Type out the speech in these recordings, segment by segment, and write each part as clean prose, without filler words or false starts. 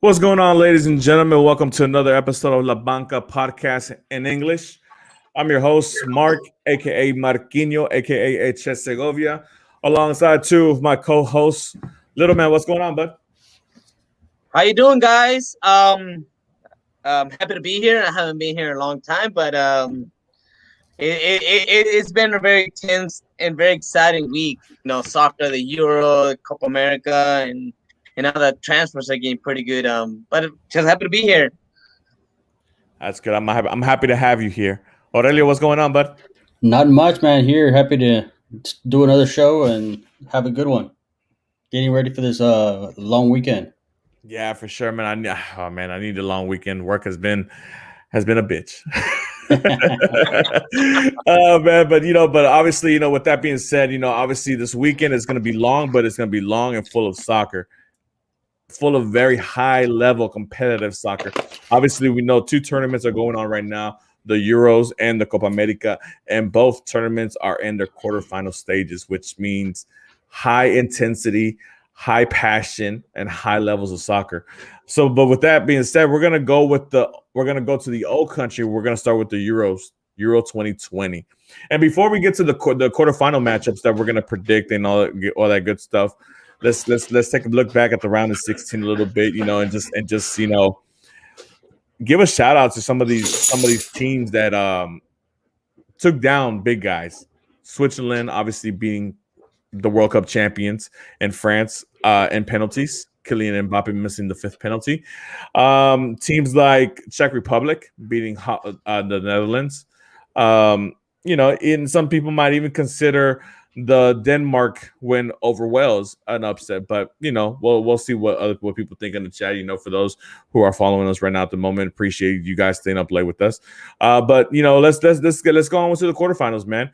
What's going on, ladies and gentlemen? Welcome to another episode of La Banca Podcast in English. I'm your host, Mark, aka Marquinho, aka HS Segovia, alongside two of my co-hosts. Little man, what's going on, bud? How you doing, guys? Happy to be here. I haven't been here in a long time, but it's been a very tense and very exciting week. Soccer, the Euro, Copa America, and now the transfers are getting pretty good. But just happy to be here. That's good. I'm happy to have you here. Aurelio, what's going on, bud? Not much, man. Here, happy to do another show and have a good one. Getting ready for this long weekend. Yeah, for sure, man. I need a long weekend. Work has been a bitch. Oh man, but obviously, with that being said, obviously this weekend is going to be long, but it's going to be long and full of soccer, full of very high level competitive soccer. Obviously, we know two tournaments are going on right now, the Euros and the Copa America, and both tournaments are in their quarterfinal stages, which means high intensity, high passion, and high levels of soccer. So, but with that being said, we're gonna go to the old country. We're gonna start with the Euros, Euro 2020. And before we get to the quarterfinal matchups that we're gonna predict and all that good stuff, let's take a look back at the round of 16 a little bit, and just give a shout out to some of these teams that took down big guys. Switzerland obviously beating the World Cup champions, and France in penalties. Kylian Mbappe missing the fifth penalty. Teams like Czech Republic beating the Netherlands. And some people might even consider the Denmark win over Wales an upset, but we'll see what people think in the chat. For those who are following us right now at the moment, appreciate you guys staying up late with us. But let's go on to the quarterfinals, man.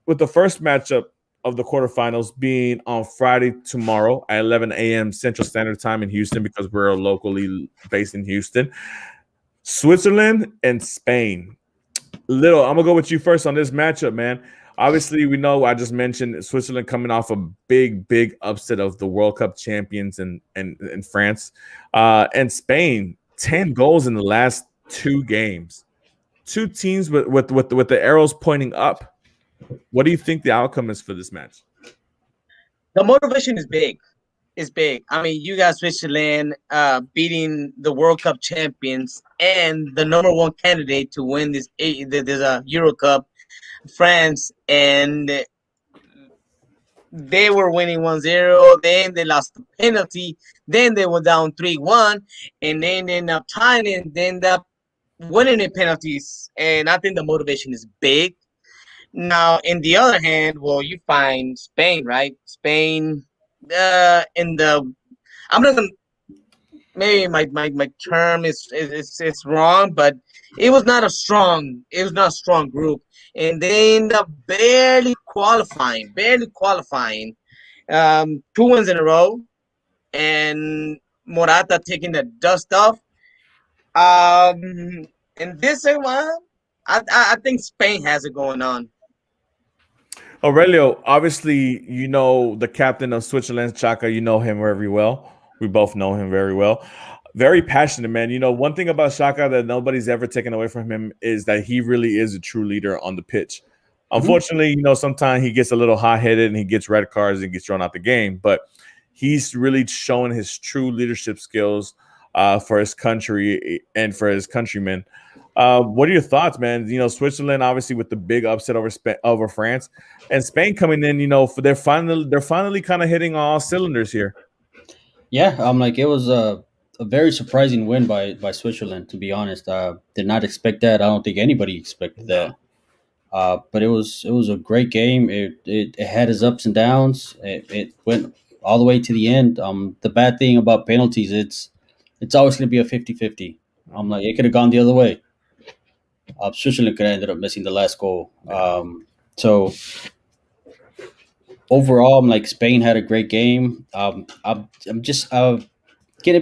With the first matchup of the quarterfinals being on Friday tomorrow at 11 a.m. Central Standard Time in Houston, because we're locally based in Houston. Switzerland and Spain. Little, I'm gonna go with you first on this matchup, man. Obviously, we know I just mentioned Switzerland coming off a big upset of the World Cup champions in France, and Spain 10 goals in the last two games. Two teams with the arrows pointing up. What do you think the outcome is for this match? The motivation is big. It's big. I mean, you got Switzerland beating the World Cup champions and the number one candidate to win this Euro Cup, France, and they were winning 1-0. Then they lost the penalty. Then they were down 3-1, and then they ended up tying and they ended up winning in penalties. And I think the motivation is big. Now, in the other hand, well, you find Spain, right? Spain, I'm not gonna, maybe my term is wrong, but it was not a strong group, and they end up barely qualifying. Two wins in a row, and Morata taking the dust off. In this one, I think Spain has it going on. Aurelio, obviously, the captain of Switzerland, Chaka. You know him very well. We both know him very well. Very passionate, man. One thing about Chaka that nobody's ever taken away from him is that he really is a true leader on the pitch. Unfortunately, sometimes he gets a little hot-headed and he gets red cards and gets thrown out the game. But he's really showing his true leadership skills for his country and for his countrymen. What are your thoughts, man? Switzerland obviously with the big upset over France, and Spain coming in. They're finally kind of hitting all cylinders here. Yeah, it was a very surprising win by Switzerland. To be honest, did not expect that. I don't think anybody expected that. But it was a great game. It had its ups and downs. It went all the way to the end. The bad thing about penalties, it's always going to be a 50-50. It could have gone the other way. Switzerland could have ended up missing the last goal. So overall, Spain had a great game. I'm just gonna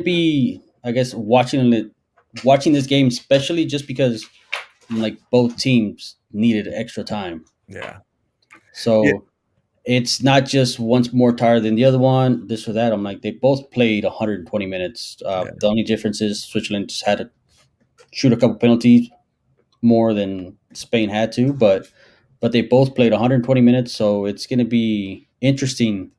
be, I guess, watching this game, especially just because both teams needed extra time. Yeah. So it's not just one's more tired than the other one, this or that. I'm like, they both played 120 minutes. Yeah. The only difference is Switzerland just had to shoot a couple penalties more than Spain had to, but they both played 120 minutes, so it's going to be interesting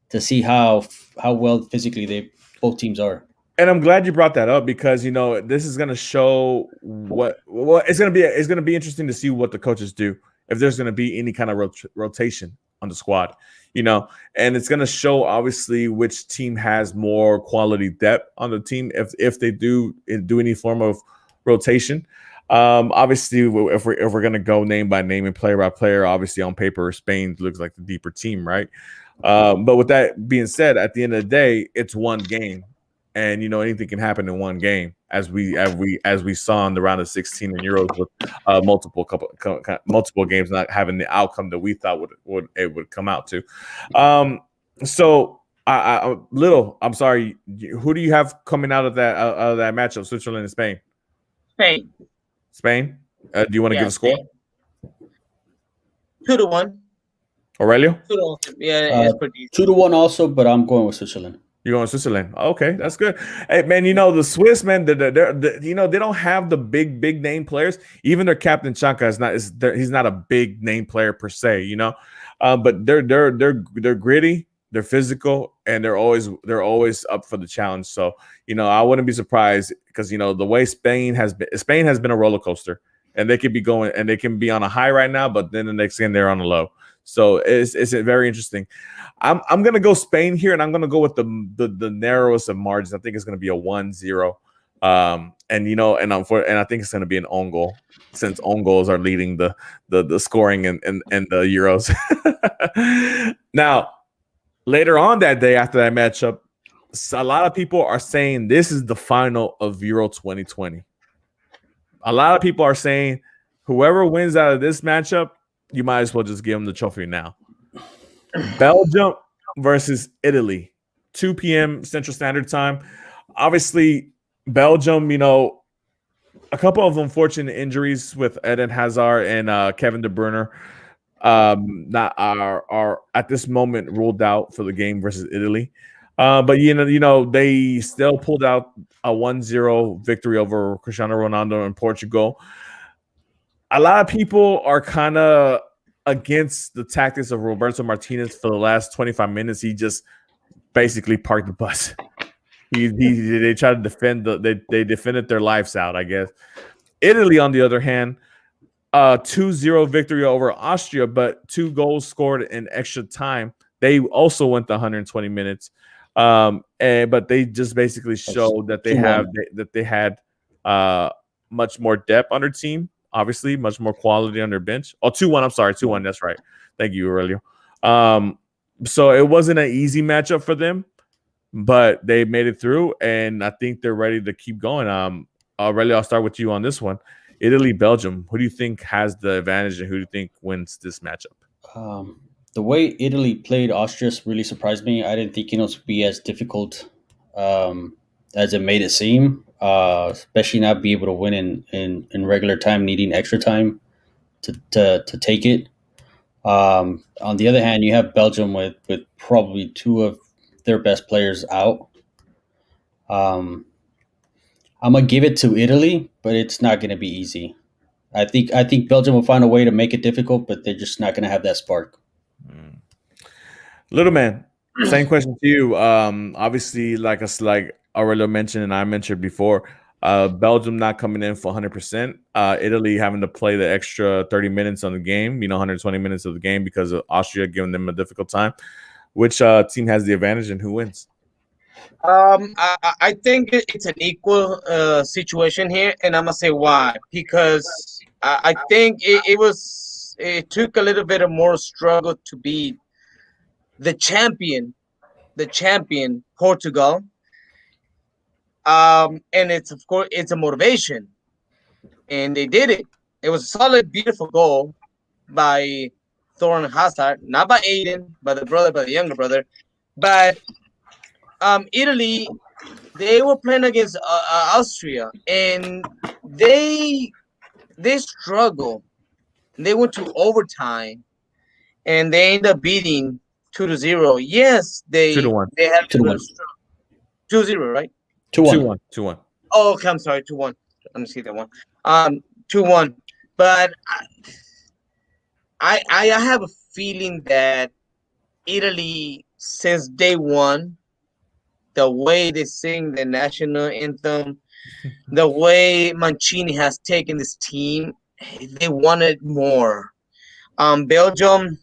to see how well physically they both teams are. And I'm glad you brought that up because this is going to show what it's going to be interesting to see what the coaches do if there's going to be any kind of rotation on the squad, and it's going to show obviously which team has more quality depth on the team if they do any form of rotation. Obviously, if we're going to go name by name and player by player, obviously on paper Spain looks like the deeper team, right? But with that being said, at the end of the day, it's one game. And anything can happen in one game, as we saw in the round of 16 in Euros with multiple games not having the outcome that we thought would come out to. So I'm sorry. Who do you have coming out of that matchup, Switzerland and Spain? Spain. Do you want to give a score? 2-1. Aurelio? 2-1. Yeah, it's pretty easy. 2-1 also, but I'm going with Switzerland. You're going to Switzerland. Okay, that's good. Hey, man, the Swiss, man, they don't have the big name players. Even their captain Chanka he's not a big name player per se, but they're gritty, they're physical, and they're always up for the challenge. So I wouldn't be surprised because the way Spain has been a roller coaster, and they could be going and they can be on a high right now, but then the next game they're on a low. So it's very interesting. I'm gonna go Spain here, and I'm gonna go with the narrowest of margins. I think it's gonna be a 1-0. And I think it's gonna be an own goal, since own goals are leading the scoring in the Euros. Now, later on that day after that matchup, a lot of people are saying this is the final of Euro 2020. A lot of people are saying whoever wins out of this matchup, you might as well just give them the trophy now. Belgium versus Italy, 2 p.m. Central Standard Time. Obviously, Belgium, a couple of unfortunate injuries with Eden Hazard and Kevin De Bruyne not are at this moment ruled out for the game versus Italy. But they still pulled out a 1-0 victory over Cristiano Ronaldo in Portugal. A lot of people are kind of against the tactics of Roberto Martinez for the last 25 minutes. He just basically parked the bus. They tried to defend they defended their lives out, I guess. Italy, on the other hand, 2-0 victory over Austria, but 2 goals scored in extra time. They also went the 120 minutes. But they just basically showed that they had much more depth on their team. Obviously, much more quality on their bench. Oh, 2-1. I'm sorry, 2-1. That's right. Thank you, Aurelio. So it wasn't an easy matchup for them, but they made it through, and I think they're ready to keep going. Aurelio, I'll start with you on this one. Italy, Belgium. Who do you think has the advantage, and who do you think wins this matchup? The way Italy played Austria really surprised me. I didn't think it would be as difficult as it made it seem. Especially not be able to win in regular time, needing extra time to take it. On the other hand, you have Belgium with probably 2 of their best players out. I'm gonna give it to Italy, but it's not gonna be easy. I think Belgium will find a way to make it difficult, but they're just not gonna have that spark. Little man, same question to you. Obviously, like Aurelio mentioned and I mentioned before, Belgium not coming in for 100%. Italy having to play the extra 30 minutes on the game, 120 minutes of the game because of Austria giving them a difficult time. Which team has the advantage and who wins? I think it's an equal situation here, and I'm gonna say why. Because I think it took a little bit of more struggle to beat the champion Portugal. And it's of course it's a motivation, and they did it. It was a solid, beautiful goal by Thorn Hazard, not by Aiden, by the younger brother. But Italy, they were playing against Austria, and they struggled. They went to overtime, and they end up beating 2-0. Yes, 2-1. they have a Two to little one. struggle. 2-0, right? 2-1. 2-1. 2-1. Oh, okay, I'm sorry, 2-1. Let me see that one. 2-1. But I have a feeling that Italy, since day one, the way they sing the national anthem, the way Mancini has taken this team, they wanted more. Belgium,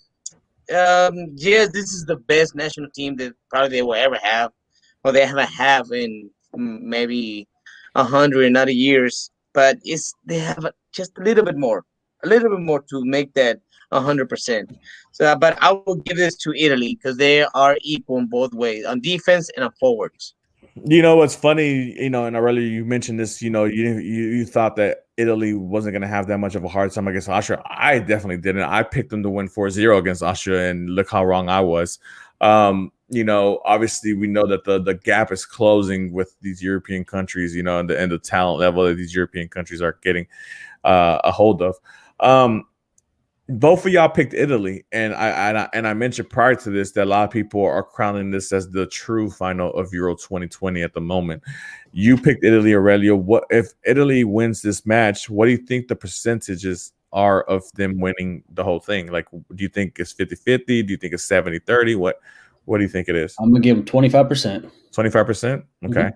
yes, this is the best national team that probably they will ever have, or they haven't have in maybe 100 years. But they have just a little bit more to make that 100%. So, but I will give this to Italy because they are equal in both ways, on defense and on forwards. You know what's funny, and earlier you mentioned this, you thought that Italy wasn't going to have that much of a hard time against Austria. I definitely didn't. I picked them to win 4-0 against Austria, and look how wrong I was. Obviously we know that the gap is closing with these European countries, and the talent level that these European countries are getting a hold of. Both of y'all picked Italy, and I mentioned prior to this that a lot of people are crowning this as the true final of Euro 2020 at the moment. You picked Italy, Aurelio. What if Italy wins this match? What do you think the percentages are of them winning the whole thing? Like, do you think it's 50-50? Do you think it's 70-30? What do you think it is? I'm gonna give them 25%. 25%? Okay.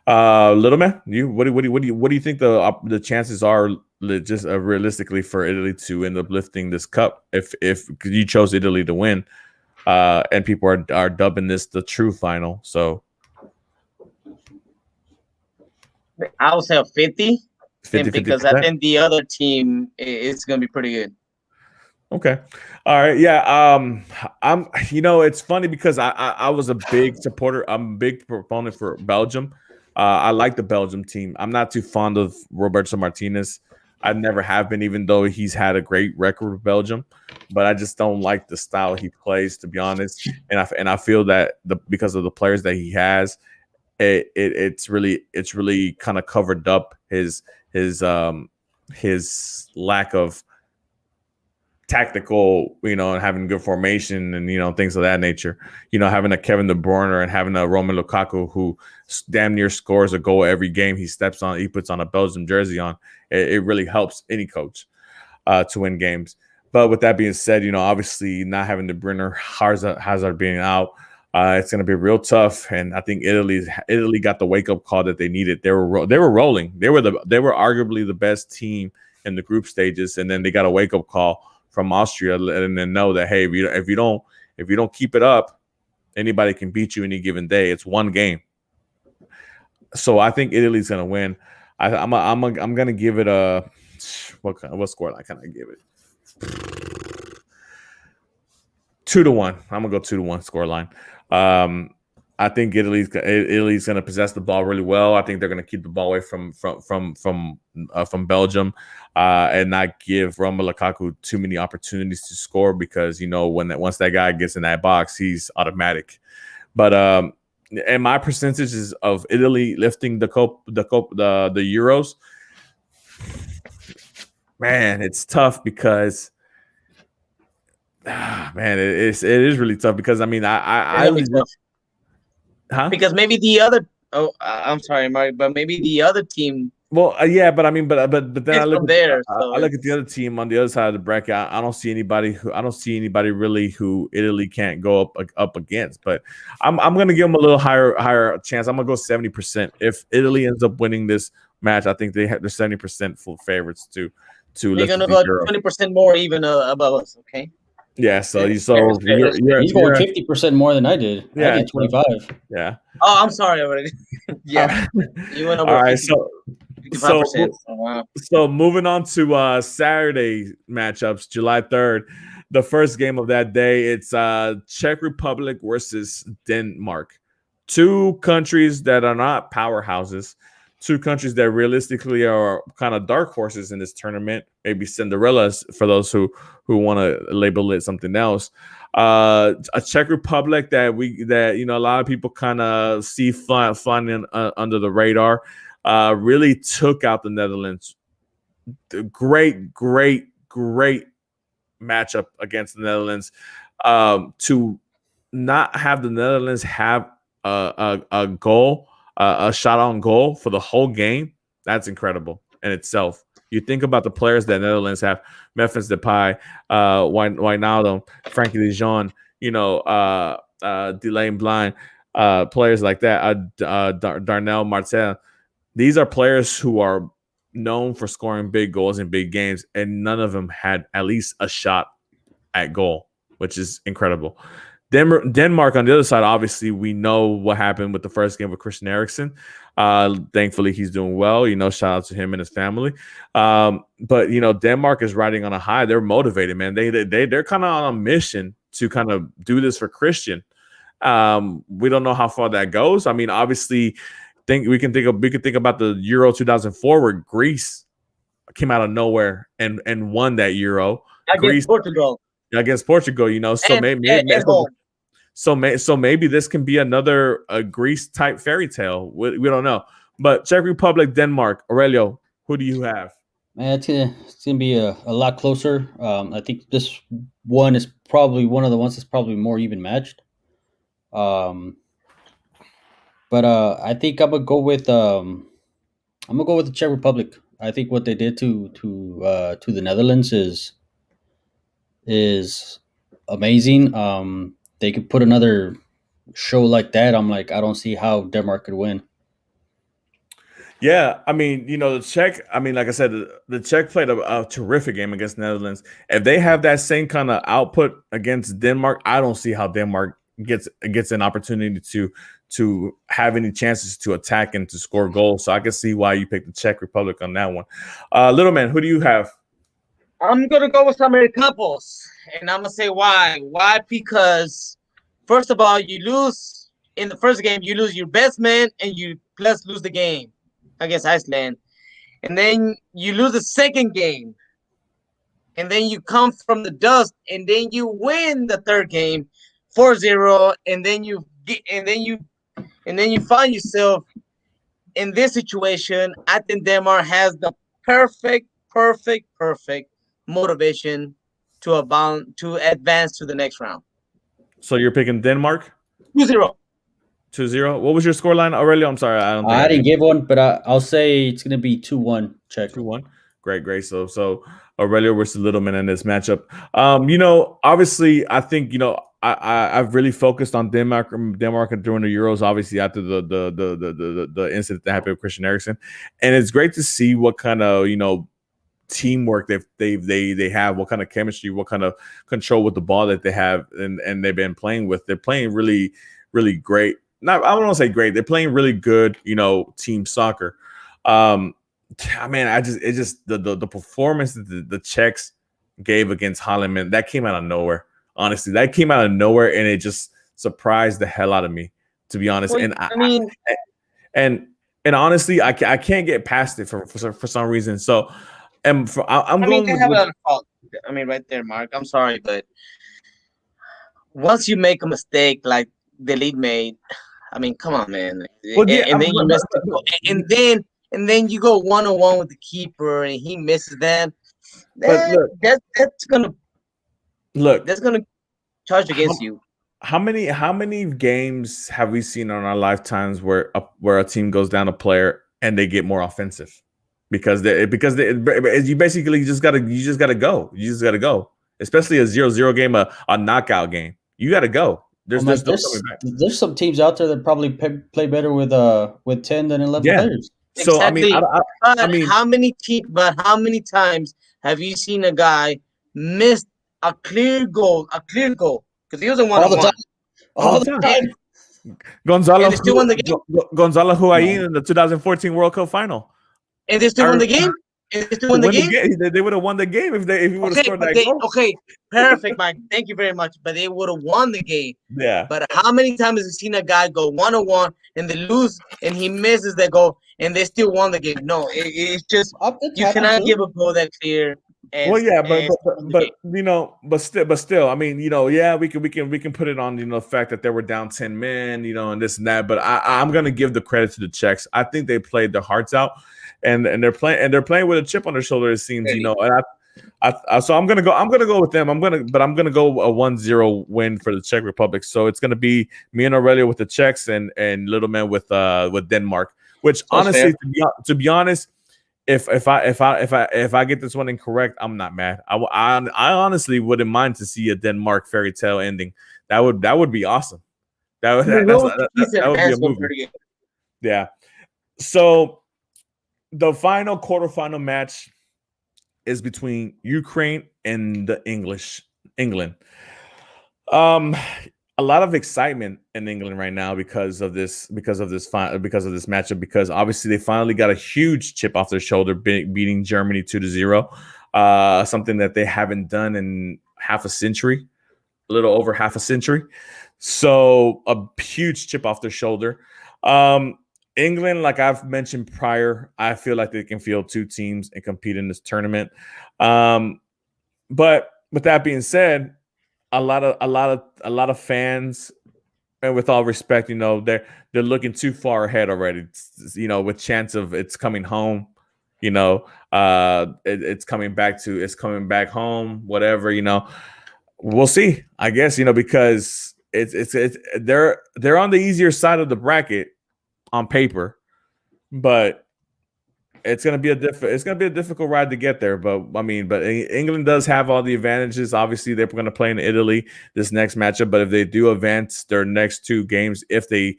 Mm-hmm. Little man, what do you think the chances are just realistically for Italy to end up lifting this cup if you chose Italy to win, and people are dubbing this the true final? So I would say 50, 50, and because I think the other team is going to be pretty good. Okay. All right. Yeah. I'm, it's funny because I was a big supporter. I'm a big proponent for Belgium. I like the Belgium team. I'm not too fond of Roberto Martinez. I never have been, even though he's had a great record with Belgium, but I just don't like the style he plays, to be honest. And I feel that because of the players that he has, it's really kind of covered up his lack of tactical, and having good formation and things of that nature. Having a Kevin De Bruyne and having a Roman Lukaku who damn near scores a goal every game he puts on a Belgium jersey on. It really helps any coach to win games. But with that being said, obviously not having De Bruyne, Hazard being out, it's going to be real tough. And I think Italy got the wake up call that they needed. They were rolling. They were arguably the best team in the group stages, and then they got a wake up call from Austria, letting them know that, hey, if you don't keep it up, anybody can beat you any given day. It's one game. So I think Italy's gonna win. I'm gonna give it a what scoreline can I give it? 2-1. I'm gonna go 2-1 scoreline. I think Italy's going to possess the ball really well. I think they're going to keep the ball away from Belgium, and not give Romelu Lukaku too many opportunities to score, because once that guy gets in that box, he's automatic. But and my percentages of Italy lifting the Euros, man, it's tough because. Man, it is really tough because Huh? Because maybe the other. Oh, I'm sorry, Mark, but maybe the other team. Well, yeah, but then I look at I look at the other team on the other side of the bracket. I don't see anybody really who Italy can't go up against. But I'm going to give them a little higher chance. I'm going to go 70%. If Italy ends up winning this match, I think they're 70% full favorites to. You're going to go 20% more even above us. Okay. Yeah, so he's going 50% more than I did. Yeah, I did 25. Yeah. Oh, I'm sorry already. Yeah, you went over. All right, 55%. So moving on to Saturday matchups, July 3rd, the first game of that day. It's Czech Republic versus Denmark. Two countries that are not powerhouses. Two countries that realistically are kind of dark horses in this tournament, maybe Cinderellas for those who want to label it something else. A Czech Republic that a lot of people kind of see flying under the radar, really took out the Netherlands. Great matchup against the Netherlands. To not have the Netherlands have a goal, a shot on goal for the whole game, that's incredible in itself. You think about the players that Netherlands have: Memphis Depay, Wijnaldum, Frankie De Jong, Delane Blind, players like that, Darnell Martel. These are players who are known for scoring big goals in big games, and none of them had at least a shot at goal, which is incredible. Denmark on the other side, obviously, we know what happened with the first game with Christian Eriksen. Thankfully, he's doing well. Shout out to him and his family. But Denmark is riding on a high. They're motivated, man. They're kind of on a mission to kind of do this for Christian. We don't know how far that goes. I mean, obviously, we can think about the Euro 2004 where Greece came out of nowhere and won that Euro against Portugal. Against Portugal, so maybe this can be another Greece type fairy tale. We don't know, but Czech Republic, Denmark, Aurelio, who do you have? Man, it's gonna be a lot closer. I think this one is probably one of the ones that's probably more even matched. But I think I'm gonna go with the Czech Republic. I think what they did to the Netherlands is amazing. They could put another show like that. I don't see how Denmark could win. Yeah, I mean, the Czech. I mean, like I said, the Czech played a terrific game against Netherlands. If they have that same kind of output against Denmark, I don't see how Denmark gets an opportunity to have any chances to attack and to score goals. So I can see why you picked the Czech Republic on that one. Little man, who do you have? I'm gonna go with Americanos, and I'm gonna say why. Why? Because first of all, you lose in the first game. You lose your best man, and you plus lose the game against Iceland, and then you lose the second game, and then you come from the dust, and then you win the third game, 4-0, and then you find yourself in this situation. I think Denmark has the perfect motivation to advance to the next round. So you're picking Denmark? 2-0. 2-0. What was your scoreline, Aurelio? I'm sorry, I didn't give one, but I'll say it's gonna be 2-1 Czech. 2-1. Great. So Aurelio versus Littleman in this matchup. Obviously, I think I've really focused on Denmark during the Euros. Obviously, after the incident that happened with Christian Eriksen, and it's great to see what kind of teamwork they have, what kind of chemistry, what kind of control with the ball that they have, and they've been playing with. They're playing really, really great. I don't want to say great. They're playing really good, team soccer. Man, the performance that the Czechs gave against Holland, man, that came out of nowhere. Honestly, that came out of nowhere, and it just surprised the hell out of me, to be honest. Well, and honestly, I can't get past it for some reason. So, I'm going. They have a fault. Right there, Mark. I'm sorry, but once you make a mistake like the lead made, come on, man. Well, yeah, and then you miss and then you go 1-on-1 with the keeper and he misses them. That's gonna charge against you. How many games have we seen in our lifetimes where a team goes down a player and they get more offensive because you basically just gotta go, especially a 0-0 game, a knockout game. You gotta go. There's no coming back. There's some teams out there that probably play better with 10 than 11 players. So exactly. how many times have you seen a guy miss a clear goal? Because he was a 1-on-1. All the time. Gonzalo Higuain in the 2014 World Cup final. And they still won the game? They would have won the game if he would have scored that goal. Okay, perfect, Mike. Thank you very much. But they would have won the game. Yeah. But how many times have you seen a guy go 1-on-1 and they lose and he misses that goal and they still won the game? No, it's just you cannot give a goal that clear. But still, we can put it on the fact that they were down 10 men, and this and that. But I'm gonna give the credit to the Czechs. I think they played their hearts out, and they're playing with a chip on their shoulder. It seems, So I'm gonna go. I'm gonna go with them. I'm gonna go a 1-0 win for the Czech Republic. So it's gonna be me and Aurelio with the Czechs and Little Man with Denmark. Which honestly, to be honest, if I get this one incorrect, I'm not mad. I honestly wouldn't mind to see a Denmark fairy tale ending. That would be awesome. That would be a movie. Yeah. So the final quarterfinal match is between Ukraine and England. A lot of excitement in England right now because of this matchup, because obviously they finally got a huge chip off their shoulder beating Germany 2-0. Something that they haven't done in half a century, a little over half a century. So a huge chip off their shoulder. England, like I've mentioned prior, I feel like they can field two teams and compete in this tournament. But with that being said, a lot of fans, and with all respect, they're looking too far ahead already. With chance of it's coming home, it's coming back home, whatever. We'll see. I guess because they're on the easier side of the bracket on paper, but it's gonna be a difficult ride to get there. But England does have all the advantages. Obviously, they're going to play in Italy this next matchup. But if they do advance their next two games, if they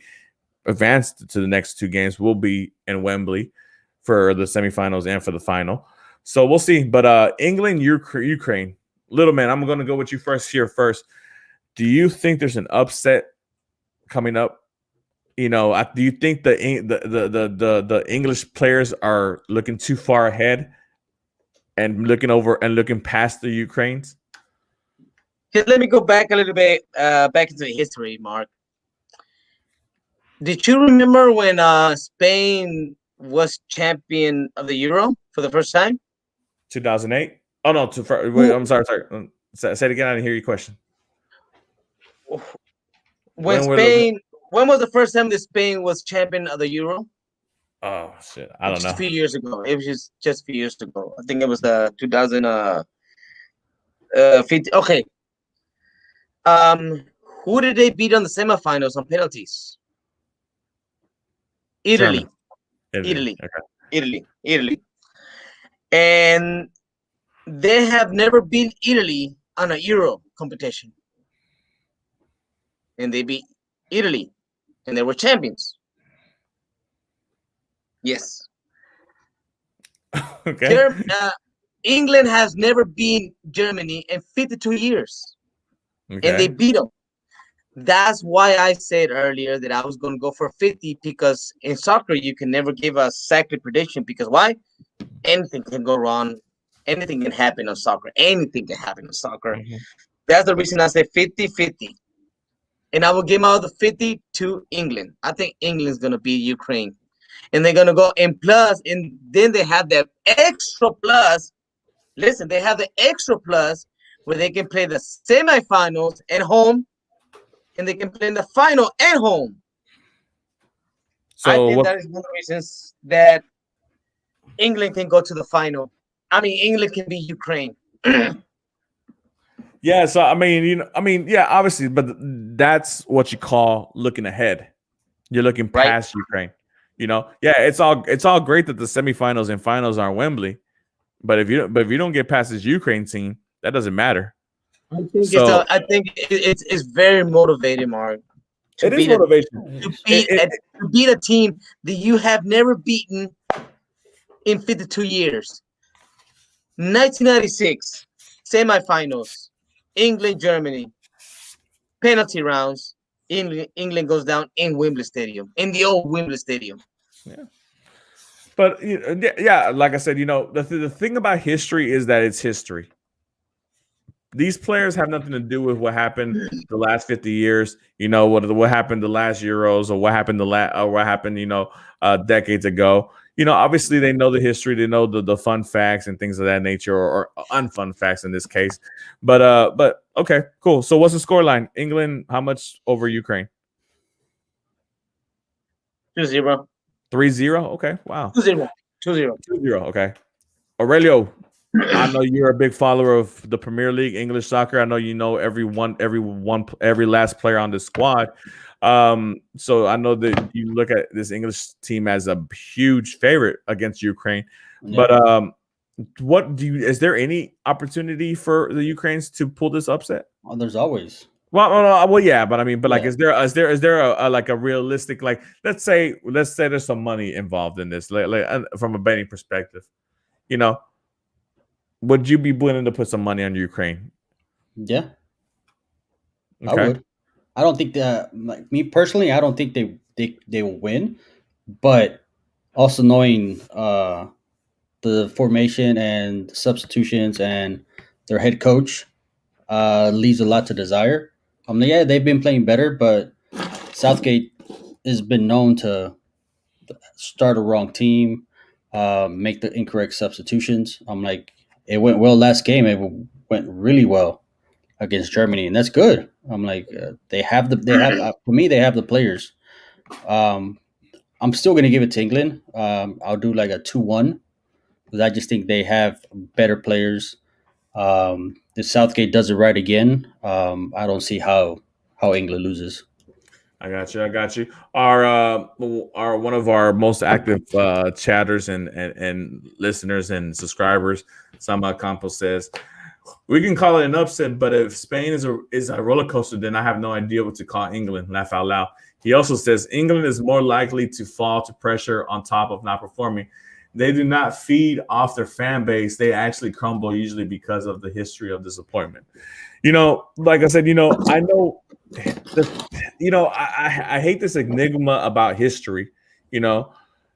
advance to the next two games, will be in Wembley for the semifinals and for the final. So we'll see. But England, Ukraine, Little Man, I'm going to go with you first. Do you think there's an upset coming up? Do you think the English players are looking too far ahead and looking past the Ukrainians? Let me go back a little bit, back into history, Mark. Did you remember when Spain was champion of the Euro for the first time? 2008? Oh no, wait, I'm sorry. Say it again. I didn't hear your question. When was the first time that Spain was champion of the Euro? Oh shit, I don't know. A few years ago. It was just a few years ago. I think it was the 2015. Okay. Who did they beat on the semifinals on penalties? Italy. Italy. And they have never beat Italy on a Euro competition. And they beat Italy. And they were champions. Yes. Okay. England has never beaten Germany in 52 years. Okay. And they beat them. That's why I said earlier that I was going to go for 50, because in soccer, you can never give a exact prediction. Because why? Anything can go wrong. Anything can happen on soccer. Anything can happen on soccer. Mm-hmm. That's the reason I said 50-50. And I will give out the 50 to England. I think England's going to beat Ukraine. And they're going to go in plus. And then they have that extra plus. Listen, they have the extra plus where they can play the semifinals at home. And they can play in the final at home. So I think that is one of the reasons that England can go to the final. England can beat Ukraine. Yeah, so yeah, obviously, but that's what you call looking ahead. You're looking past Ukraine. Yeah, it's all great that the semifinals and finals are in Wembley, but if you don't get past this Ukraine team, that doesn't matter. I think it's very motivating, Mark. It is motivation to beat a team that you have never beaten in 52 years. 1996 semifinals, England, Germany, penalty rounds. England goes down in Wembley Stadium, in the old Wembley Stadium. Yeah. But yeah, like I said, the thing about history is that it's history. These players have nothing to do with what happened the last 50 years. What happened the last Euros, or what happened decades ago. Obviously they know the history, they know the fun facts and things of that nature, or unfun facts in this case. But okay, cool. So what's the scoreline? England, how much over Ukraine? 2-0. 3-0. Okay, wow. 2-0. 2-0. Okay. Aurelio, I know you're a big follower of the Premier League, English soccer. I know you know every last player on the squad. So I know that you look at this English team as a huge favorite against Ukraine. Yeah. But what do you? Is there any opportunity for the Ukrainians to pull this upset? Well, there's always. Well, yeah, but I mean, but like, Yeah. is there a like a realistic, like, let's say there's some money involved in this, from a betting perspective, you know, would you be willing to put some money on Ukraine? Yeah, I Okay, would. I don't think that, like me personally, I don't think they will win. But also knowing the formation and substitutions and their head coach leaves a lot to desire. Yeah, they've been playing better, but Southgate has been known to start a wrong team, make the incorrect substitutions. It went well last game. It went really well against Germany, and that's good. For me, they have the players. Um, I'm still gonna give it to England. I'll do like a 2-1 because I just think they have better players. If Southgate does it right again, I don't see how England loses. I got you. Our one of our most active chatters and listeners and subscribers, Sama Campos, says we can call it an upset, but if Spain is a roller coaster, then I have no idea what to call England. Laugh out loud. He also says England is more likely to fall to pressure on top of not performing. They do not feed off their fan base. They actually crumble usually because of the history of disappointment. Like I said, I know, I hate this enigma about history. You know,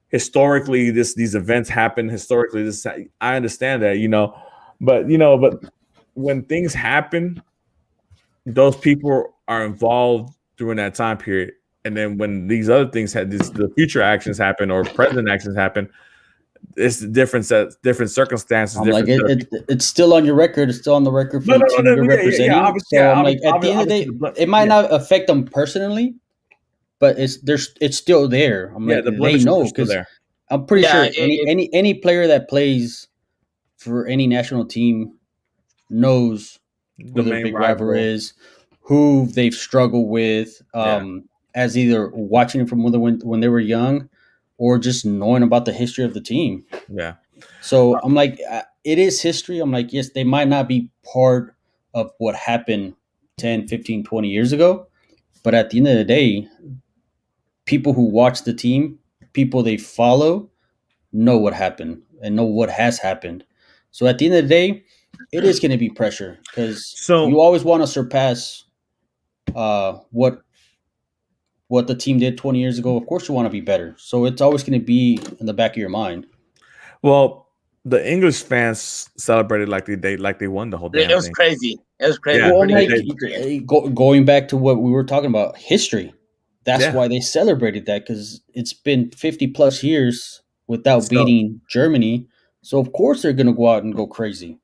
historically, these events happen. Historically, I understand that. But when things happen, those people are involved during that time period. And then when these other things the future actions happen or present actions happen, it's different circumstances, I'm like different set of people. it's still on your record. It's still on the record for No, the no, no, team no, you're yeah, yeah, yeah. representing. Obviously, So yeah, I'm like, at the end of the obviously, day, it might yeah, not affect them personally, but it's still there. I'm yeah, like, the they blemishes are know still because there. I'm pretty Yeah, sure any player that plays for any national team knows The who their main big rival rival, is, who they've struggled with, yeah. as either watching it from when they were young, or just knowing about the history of the team. Yeah. So I'm like, it is history. I'm like, yes, they might not be part of what happened 10, 15, 20 years ago, but at the end of the day, people who watch the team, people they follow, know what happened and know what has happened. So at the end of the day, it is going to be pressure because you So, always want to surpass what the team did 20 years ago. Of course, you want to be better. So it's always going to be in the back of your mind. well, the English fans celebrated like they won the whole it damn was thing. crazy. It was crazy. Yeah, Well, I'm Pretty they, like they, extreme. going back to what we were talking about, history. That's yeah. why they celebrated that because it's been 50 plus years without So, beating Germany. So of course they're going to go out and go crazy.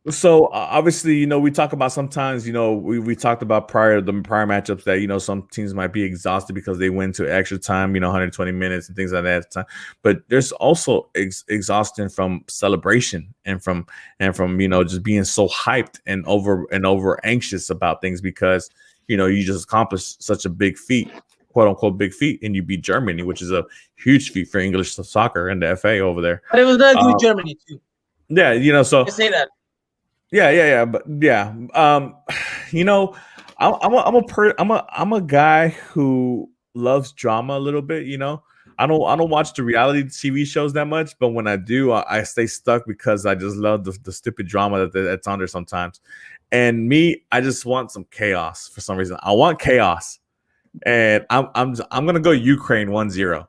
obviously, we talk about sometimes, we talked about the prior matchups that, some teams might be exhausted because they went to extra time, 120 minutes and things like that time. But there's also exhaustion from celebration and from just being so hyped and over anxious about things because, you just accomplished such a big feat, quote unquote big feat, and you beat Germany, which is a huge feat for English soccer and the FA over there. But it was not good Um, Germany too. yeah, You so say that. yeah, but yeah, you know, I'm a guy who loves drama a little bit. I don't watch the reality TV shows that much, but when I do, I stay stuck because I just love the stupid drama that's on there sometimes. And me, I just want some chaos for some reason. I want chaos, and I'm gonna go Ukraine 1-0.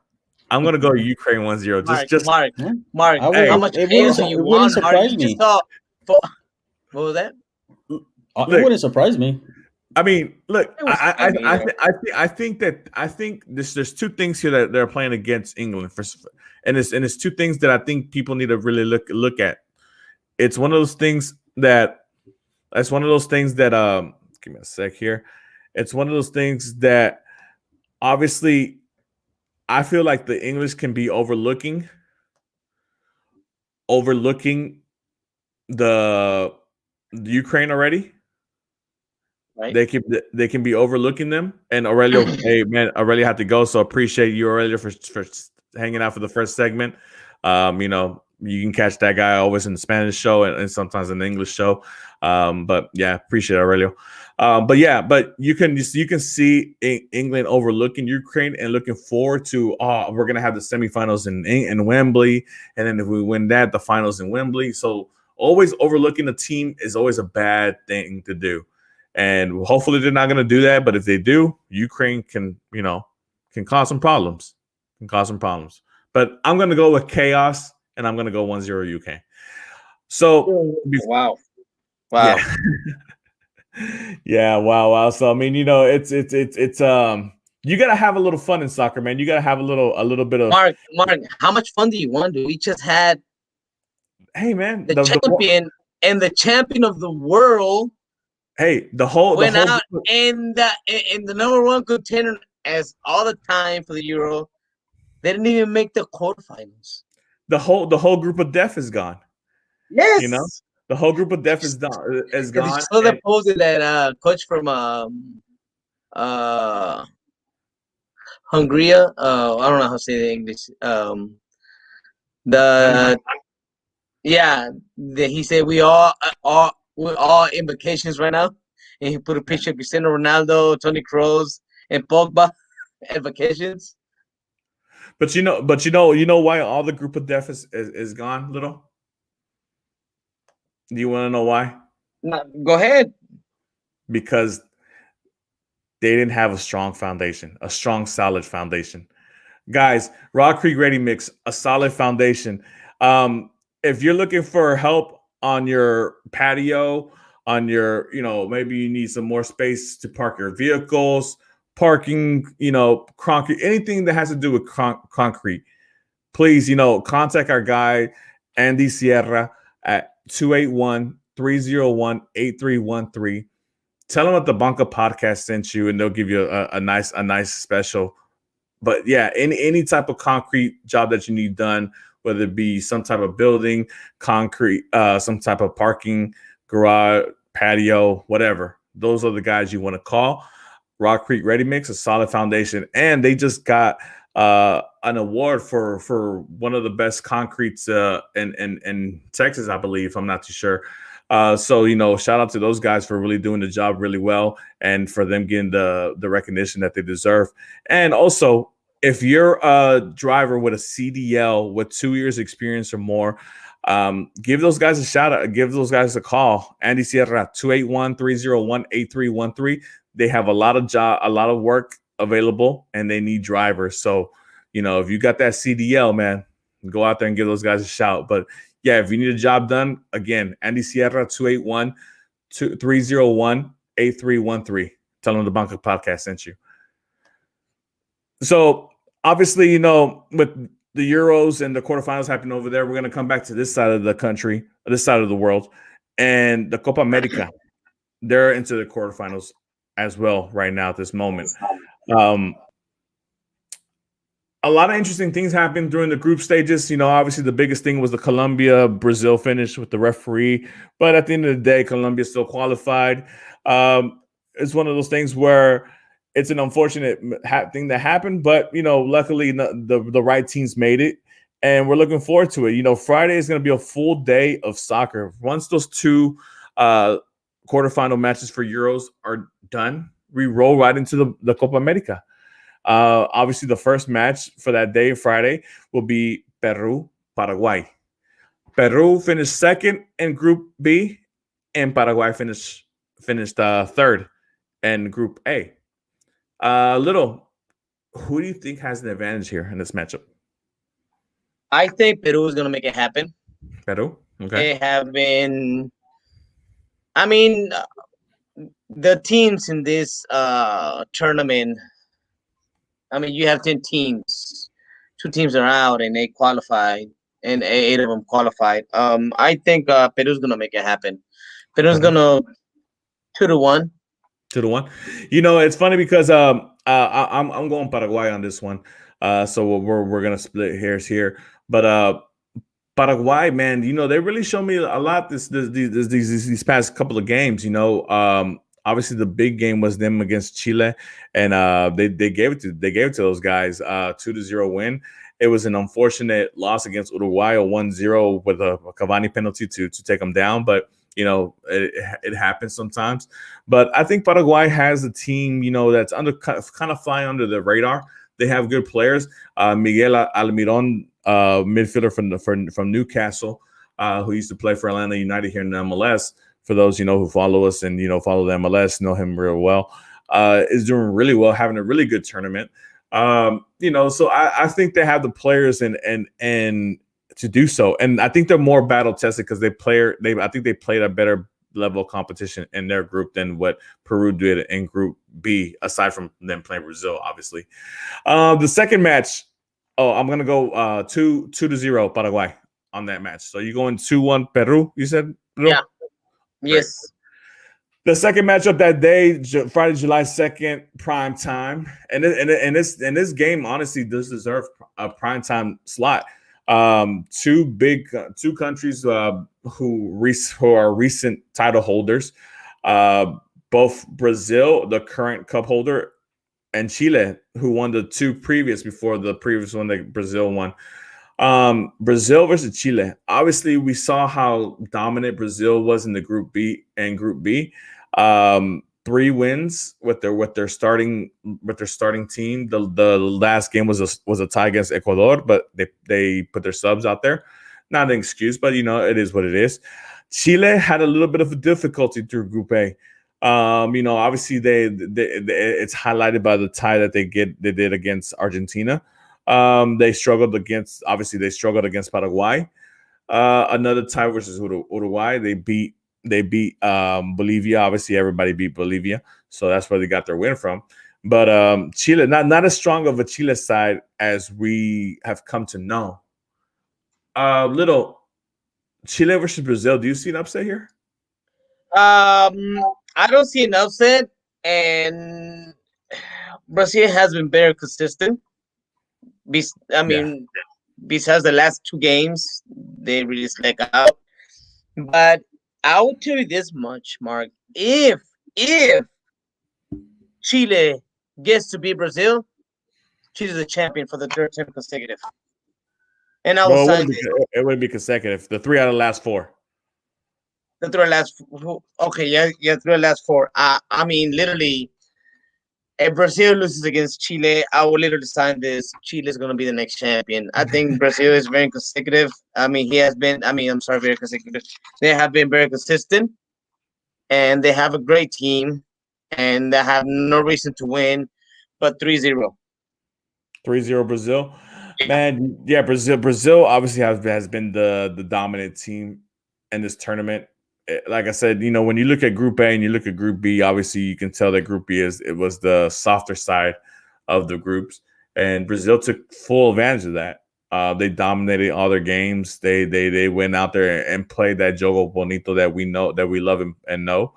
I'm gonna go Ukraine 1-0. Mark, Just Mark, Yeah. Mark. I hey, How would. much It chaos do wouldn't. you It wouldn't want, Mark? surprise You just me. saw. What was that? It look. wouldn't surprise me. I mean, look, It was funny. I think there's two things here that they're playing against England for, and it's two things that I think people need to really look at. It's one of those things that give me a sec here. It's one of those things that obviously I feel like the English can be overlooking the Ukraine already. Right. They can be overlooking them. And Aurelio, hey man, Aurelio had to go, so appreciate you, Aurelio, for hanging out for the first segment. You know, you can catch that guy always in the Spanish show and sometimes in the English show. But yeah, appreciate it, Aurelio. But you can see England overlooking Ukraine and looking forward to we're gonna have the semifinals in Wembley, and then if we win that, the finals in Wembley. So always overlooking a team is always a bad thing to do. And hopefully they're not going to do that. But if they do, Ukraine can cause some problems. But I'm going to go with chaos, and I'm going to go 1-0 UK. So, Wow. yeah. Yeah, wow. So I mean, it's you got to have a little fun in soccer, man. You got to have a little bit of Mark, how much fun do you want? We just had the champion and the champion of the world. Hey, the whole out in the number one contender as all the time for the Euro. They didn't even make the quarterfinals. The whole group of death is gone. Yes, the whole group of death is gone. So the post that coach from Hungary. I don't know how to say it in English. He said we're all in vacations right now, and he put a picture of Cristiano Ronaldo, Toni Kroos, and Pogba at vacations. But you know why all the group of death is gone, little? Do you want to know why? No, go ahead. Because they didn't have a strong foundation, a strong, solid foundation. Guys, Raw Creek Ready Mix, a solid foundation. If you're looking for help on your patio, on your, maybe you need some more space to park your vehicles, parking, concrete, anything that has to do with concrete, please, contact our guy, Andy Sierra, at 281-301-8313. Tell them that the Banca podcast sent you, and they'll give you a nice special. But yeah, any type of concrete job that you need done, whether it be some type of building, concrete, some type of parking, garage, patio, whatever. Those are the guys you want to call. Rock Creek Ready Mix, a solid foundation. And they just got an award for one of the best concretes in Texas, I believe. I'm not too sure. So, shout out to those guys for really doing the job really well and for them getting the recognition that they deserve. And also, if you're a driver with a CDL with 2 years experience or more, give those guys a shout out. Give those guys a call. Andy Sierra, 281-301-8313. They have a lot of work available, and they need drivers. So, if you got that CDL, man, go out there and give those guys a shout. But yeah, if you need a job done, again, Andy Sierra, 281-301-8313. Tell them the Banca podcast sent you. So obviously, with the Euros and the quarterfinals happening over there, we're going to come back to this side of the country, this side of the world, and the Copa America. They're into the quarterfinals as well right now at this moment. A lot of interesting things happened during the group stages. Obviously the biggest thing was the Colombia-Brazil finish with the referee. But at the end of the day, Colombia still qualified. It's one of those things where it's an unfortunate thing that happened. But, luckily the right teams made it. And we're looking forward to it. Friday is going to be a full day of soccer. Once those two quarterfinal matches for Euros are done, we roll right into the Copa America. Obviously, the first match for that day, Friday, will be Peru-Paraguay. Peru finished second in Group B, and Paraguay finished third in Group A. Little, who do you think has an advantage here in this matchup? I think Peru is going to make it happen. Peru? Okay. They have been... I mean, the teams in this tournament... I mean, you have 10 teams. 2 teams are out, and they qualified, and 8 of them qualified. I think Peru's going to make it happen. Peru's going to 2-1. 2-1. It's funny because I'm going Paraguay on this one. So we're going to split hairs here. But Paraguay, man, they really showed me a lot these past couple of games. Obviously the big game was them against Chile, and they gave it to those guys 2-0 win. It was an unfortunate loss against Uruguay, a 1-0 with a Cavani penalty to take them down, but it happens sometimes. But I think Paraguay has a team, that's kind of flying under the radar. They have good players. Miguel Almiron, midfielder from Newcastle, who used to play for Atlanta United here in the MLS. For those who follow us and follow the MLS, know him real well. Is doing really well, having a really good tournament. So I think they have the players and to do so, and I think they're more battle tested because I think they played a better level of competition in their group than what Peru did in Group B, aside from them playing Brazil, obviously. The second match, I'm gonna go 2-0 Paraguay on that match. So you going 2-1 Peru? You said Peru? Yeah. Yes. The second matchup that day, Friday, July 2nd, prime time, and this game honestly does deserve a prime time slot. Two countries who are recent title holders, both Brazil, the current cup holder, and Chile, who won the two previous before the previous one that Brazil won. Brazil versus Chile. Obviously, we saw how dominant Brazil was in the Group B and Group B. 3 wins with their starting team. The last game was a tie against Ecuador, but they put their subs out there. Not an excuse, but it is what it is. Chile had a little bit of a difficulty through Group A. Obviously it's highlighted by the tie that they did against Argentina. They struggled against Paraguay. Another tie versus Uruguay. They beat Bolivia. Obviously, everybody beat Bolivia, so that's where they got their win from. But Chile, not as strong of a Chile side as we have come to know. Little Chile versus Brazil. Do you see an upset here? I don't see an upset, and Brazil has been very consistent. Besides the last 2 games, they really slack out. But I will tell you this much, Mark. If Chile gets to beat Brazil, Chile's the champion for the 3rd time consecutive. And I will sign it wouldn't be consecutive. The 3 out of the last 4. the 3 last. Okay, yeah, 3 out of the last 4. Literally, if Brazil loses against Chile, I will literally sign this. Chile is going to be the next champion. I think Brazil is very consecutive. Very consecutive. They have been very consistent, and they have a great team, and they have no reason to win, but 3-0. 3-0 Brazil. Man, yeah, Brazil obviously has been the dominant team in this tournament. Like I said, when you look at Group A and you look at Group B, obviously you can tell that Group B was the softer side of the groups, and Brazil took full advantage of that. They dominated all their games. They went out there and played that jogo bonito that we know, that we love and know.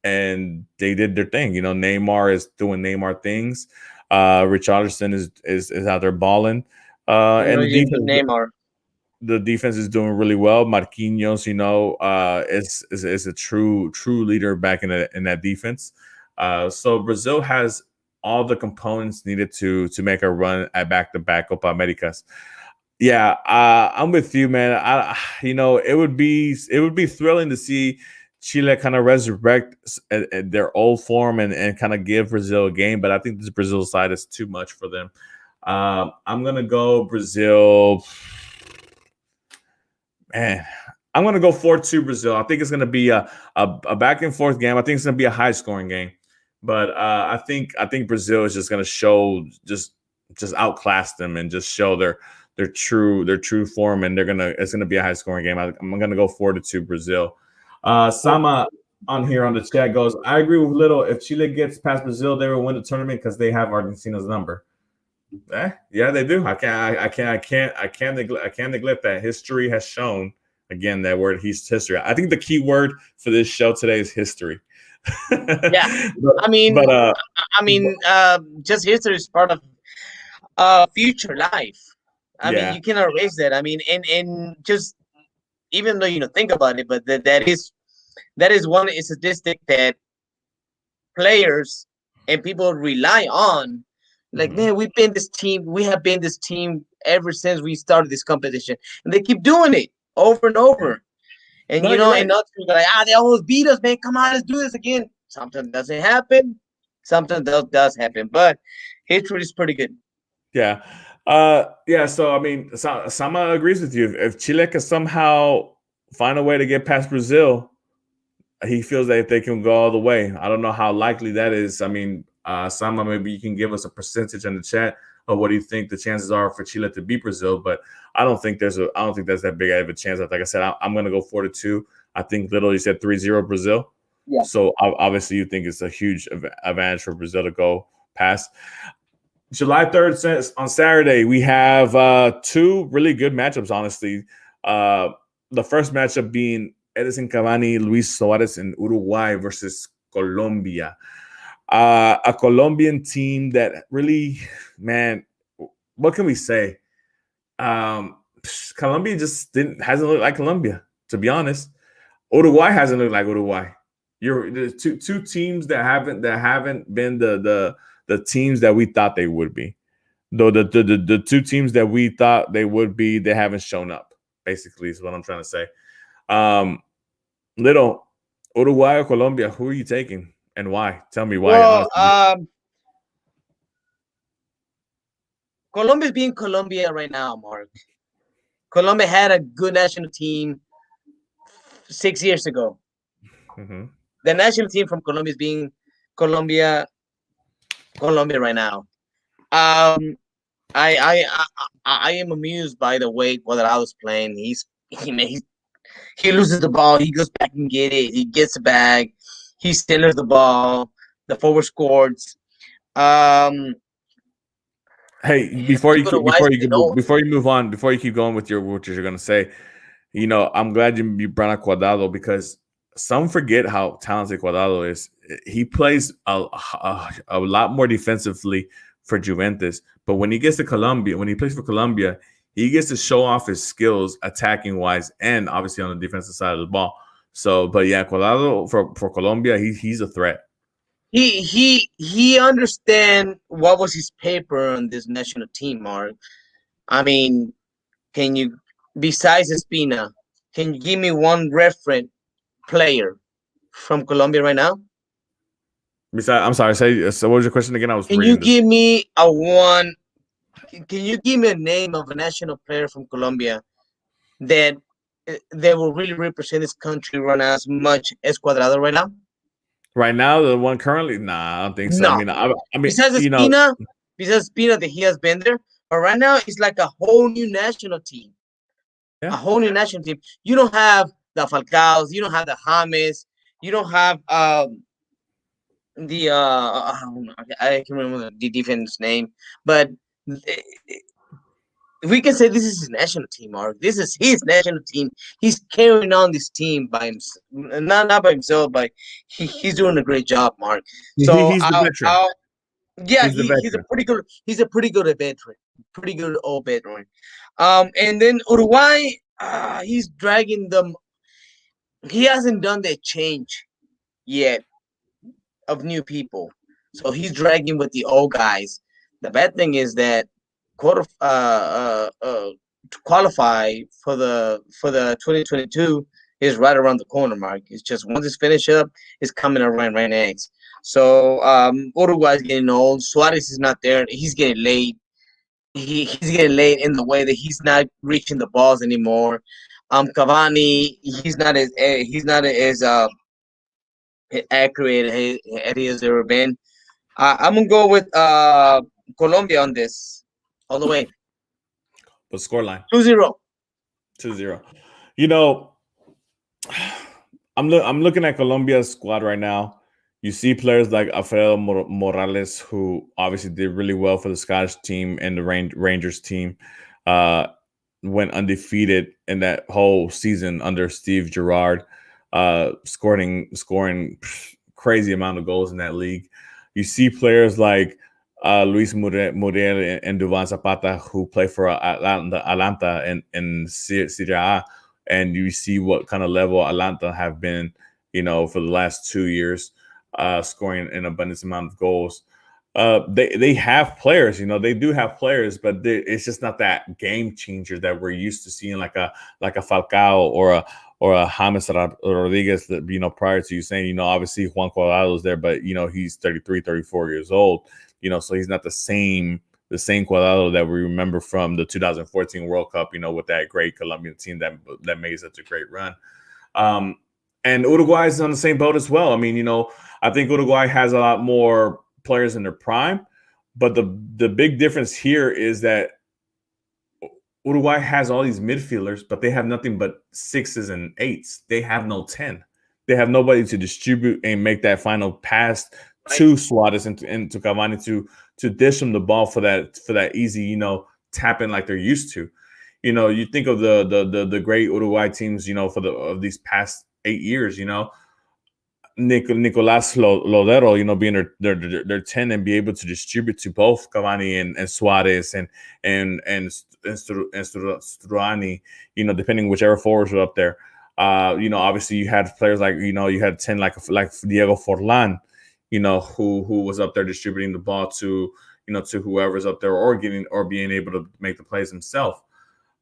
And they did their thing. Neymar is doing Neymar things. Richarlison is out there balling. And the defense is doing really well. Marquinhos, is a true leader back in that defense. So Brazil has all the components needed to make a run at back-to-back Copa Americas. Yeah, I'm with you, man. It would be thrilling to see Chile kind of resurrect their old form and kind of give Brazil a game, but I think this Brazil side is too much for them. I'm gonna go Brazil. Man, I'm gonna go 4-2 Brazil. I think it's gonna be a back and forth game. I think it's gonna be a high scoring game, but I think Brazil is just gonna show just outclass them and just show their true form, and it's gonna be a high scoring game. I'm gonna go 4-2 Brazil. Sama on here on the chat goes, I agree with Little. If Chile gets past Brazil, they will win the tournament because they have Argentina's number. Yeah, they do. I can't neglect that. History has shown, again, that word history. I think the key word for this show today is history. Yeah, just history is part of future life. I mean, you cannot erase that. I mean, and just even though think about it, but that is one statistic that players and people rely on. Like, man, we have been this team ever since we started this competition, and they keep doing it over and over. And No, you're right. and not like, they always beat us, man. Come on, let's do this again. Sometimes doesn't happen. Sometimes does happen, but history is pretty good. Yeah. So I mean, Sama agrees with you. If Chile can somehow find a way to get past Brazil, he feels that they can go all the way. I don't know how likely that is. I mean, Sama, maybe you can give us a percentage in the chat of what do you think the chances are for Chile to beat Brazil, but I don't think there's that big of a chance. Like I said, I'm going to go 4-2. I think you said 3-0 Brazil. Yeah. So obviously you think it's a huge advantage for Brazil to go past. July 3rd on Saturday, we have two really good matchups, honestly. The first matchup being Edison Cavani, Luis Suarez in Uruguay versus Colombia. A Colombian team that really, man, what can we say? Colombia just hasn't looked like Colombia, to be honest. Uruguay hasn't looked like Uruguay. There's two teams that haven't been the teams that we thought they would be. Though the two teams that we thought they would be, they haven't shown up. Basically, is what I'm trying to say. Little Uruguay or Colombia, who are you taking and why? Tell me why. Well, Colombia is being Colombia right now, Mark. Colombia had a good national team 6 years ago. Mm-hmm. The national team from Colombia is being Colombia right now. I am amused by the way Cuadrado's playing. He loses the ball, he goes back and get it, he gets it back, he centers the ball, the forward scores. Hey, before you move on, before you keep going with what you're gonna say, I'm glad you brought up Cuadrado because some forget how talented Cuadrado is. He plays a lot more defensively for Juventus, but when he gets to Colombia, when he plays for Colombia, he gets to show off his skills attacking wise and obviously on the defensive side of the ball. So, but yeah, Cuadrado for Colombia, he's a threat. He understand what was his paper on this national team, Mark. I mean, can you, besides Espina, can you give me one reference player from Colombia right now? I'm sorry. So, what was your question again? I was. Can you give me Can you give me a name of a national player from Colombia that will really represent this country run as much as Cuadrado right now? Right now, the one currently, nah, I don't think so. No. I mean, besides Espina that he has been there, but right now it's like a whole new national team. Yeah. A whole new national team. You don't have the Falcaos, you don't have the James, you don't have the I can't remember the defense name, but we can say this is his national team, Mark. This is his national team. He's carrying on this team by himself, not by himself, but he's doing a great job, Mark. So he's the veteran. Yeah, he's a pretty good veteran, pretty good old veteran. And then Uruguay, he's dragging them. He hasn't done that change yet of new people, so he's dragging with the old guys. The bad thing is that to qualify for the 2022 is right around the corner, Mark. It's just once it's finished up, it's coming around right next. So Uruguay's getting old. Suarez is not there. He's getting late. He's getting late in the way that he's not reaching the balls anymore. Cavani, he's not as accurate as he has ever been. I'm gonna go with Colombia on this all the way. The scoreline 2-0. 2-0. I'm looking at Colombia's squad right now. You see players like Alfredo Morales, who obviously did really well for the Scottish team and the Rangers team. Went undefeated in that whole season under Steve Gerrard, scoring crazy amount of goals in that league. You see players like Luis Muriel and Duvan Zapata, who play for Atlanta in Serie A, and you see what kind of level Atlanta have been, for the last 2 years, scoring an abundance amount of goals. They have players, they do have players, but it's just not that game changer that we're used to seeing, like a Falcao or a James Rodriguez that, prior to you saying, obviously Juan Cuadrado's there, but he's 33, 34 years old, so he's not the same Cuadrado that we remember from the 2014 World Cup, with that great Colombian team that made such a great run. And Uruguay is on the same boat as well. I mean, I think Uruguay has a lot more players in their prime, but the big difference here is that Uruguay has all these midfielders, but they have nothing but 6s and 8s. They have no 10. They have nobody to distribute and make that final pass to Suarez and to Cavani to dish them the ball for that easy, tap in like they're used to. You think of the great Uruguay teams, of these past 8 years, Nicolas Lodero, being their 10 and be able to distribute to both Cavani and Suarez and Struani, depending whichever forwards were up there. Obviously you had players like, you had 10 like Diego Forlan, who was up there distributing the ball to whoever's up there or being able to make the plays himself.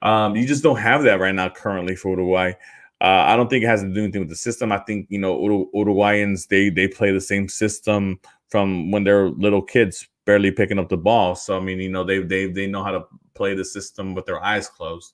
You just don't have that right now currently for Uruguay. I don't think it has to do anything with the system. I think Uruguayans they play the same system from when they're little kids, barely picking up the ball. So I mean, they know how to play the system with their eyes closed.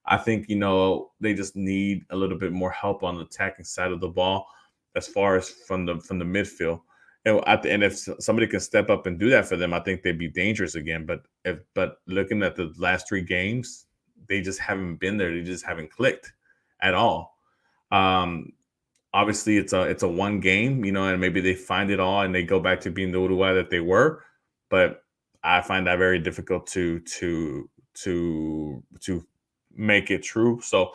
I think they just need a little bit more help on the attacking side of the ball, as far as from the midfield. And at the end, if somebody can step up and do that for them, I think they'd be dangerous again. But looking at the last 3 games, they just haven't been there. They just haven't clicked at all. Obviously it's a one game, and maybe they find it all and they go back to being the Uruguay that they were. But I find that very difficult to make it true. So,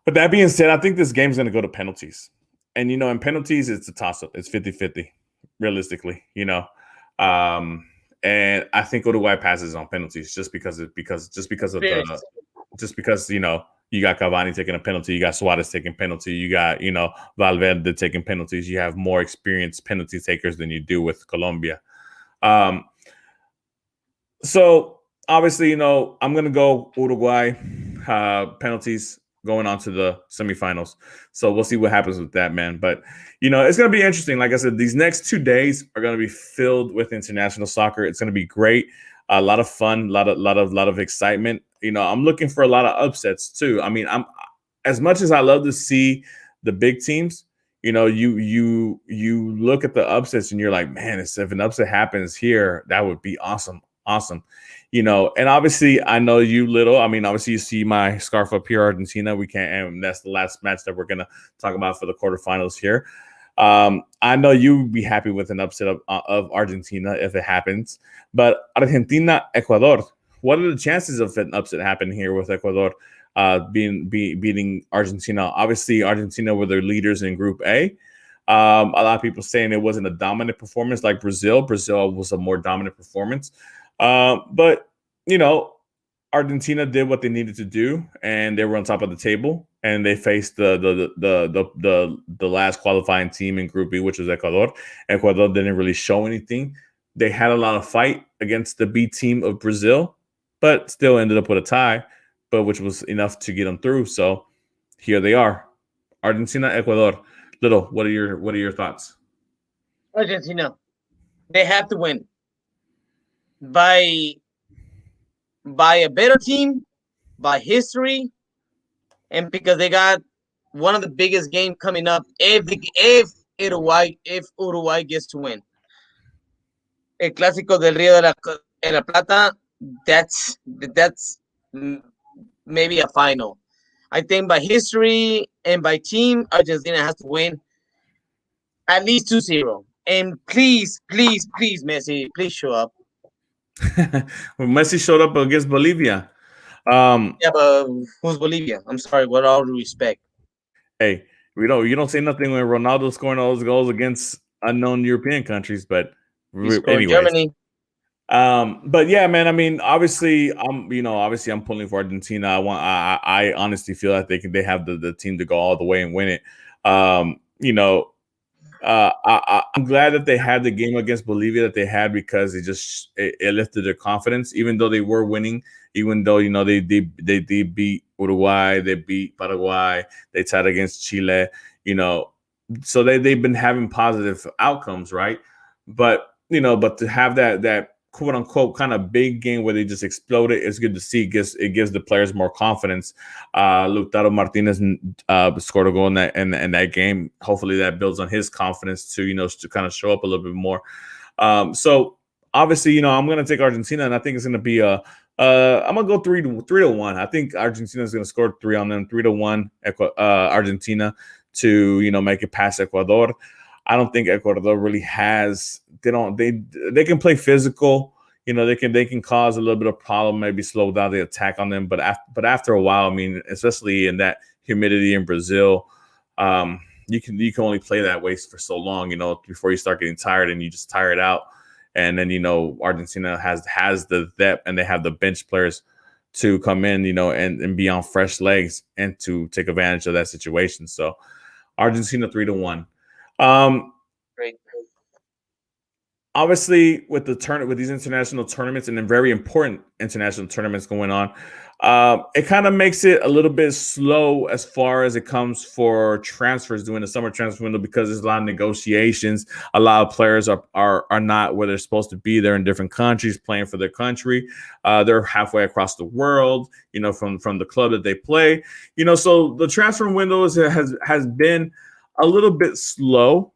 with that being said, I think this game's going to go to penalties. And, in penalties, it's a toss up. It's 50-50, realistically, And I think Uruguay passes on penalties just because of you got Cavani taking a penalty, you got Suarez taking penalty, you got Valverde taking penalties. You have more experienced penalty takers than you do with Colombia. So obviously, I'm gonna go Uruguay penalties going on to the semifinals. So we'll see what happens with that, man. But it's gonna be interesting. Like I said, these next 2 days are gonna be filled with international soccer. It's gonna be great. A lot of fun, a lot of excitement. I'm looking for a lot of upsets too. I mean, I'm as much as I love to see the big teams. You look at the upsets and you're like, man, if an upset happens here, that would be awesome. And obviously I know you little. I mean, obviously you see my scarf up here, Argentina. We can't, and that's the last match that we're gonna talk about for the quarterfinals here. I know you would be happy with an upset of Argentina if it happens, but Argentina, Ecuador, what are the chances of an upset happening here with Ecuador beating Argentina? Obviously, Argentina were their leaders in Group A. A lot of people saying it wasn't a dominant performance like Brazil. Brazil was a more dominant performance, but Argentina did what they needed to do, and they were on top of the table. And they faced the last qualifying team in Group B, which was Ecuador. Ecuador didn't really show anything. They had a lot of fight against the B team of Brazil, but still ended up with a tie, but which was enough to get them through. So here they are, Argentina, Ecuador. Little, what are your thoughts? Argentina, they have to win by a better team, by history, and because they got one of the biggest games coming up if Uruguay gets to win. El Clásico del Río de la Plata, that's maybe a final. I think by history and by team, Argentina has to win at least 2-0. And please, please, please, Messi, please show up. Well, Messi showed up against Bolivia. Yeah, but who's Bolivia? I'm sorry, with all due respect. Hey, you don't say nothing when Ronaldo's scoring all those goals against unknown European countries, but He scored anyways, Germany. But yeah, man. I mean, obviously, I'm pulling for Argentina. I honestly feel that they have the team to go all the way and win it. You know, I'm glad that they had the game against Bolivia that they had because it lifted their confidence, even though they were winning, even though they beat Uruguay, they beat Paraguay, they tied against Chile, you know, so they've been having positive outcomes, right? But but to have that quote unquote kind of big game where they just exploded, it's good to see. It gives the players more confidence. Lautaro Martinez scored a goal in that game. Hopefully that builds on his confidence to kind of show up a little bit more. So obviously, I'm going to take Argentina, and I think it's going to be I'm gonna go 3-1. I think Argentina is gonna score 3 on them, 3-1. Argentina to make it past Ecuador. I don't think Ecuador really has. They can play physical. They can cause a little bit of problem, maybe slow down the attack on them. But after a while, I mean, especially in that humidity in Brazil, you can only play that way for so long, before you start getting tired and you just tire it out. And then Argentina has the depth and they have the bench players to come in, and be on fresh legs and to take advantage of that situation. So Argentina 3-1. Great. Obviously, with these international tournaments and then very important international tournaments going on, it kind of makes it a little bit slow as far as it comes for transfers during the summer transfer window because there's a lot of negotiations. A lot of players are not where they're supposed to be. They're in different countries playing for their country. They're halfway across the world, from the club that they play. So the transfer window has been a little bit slow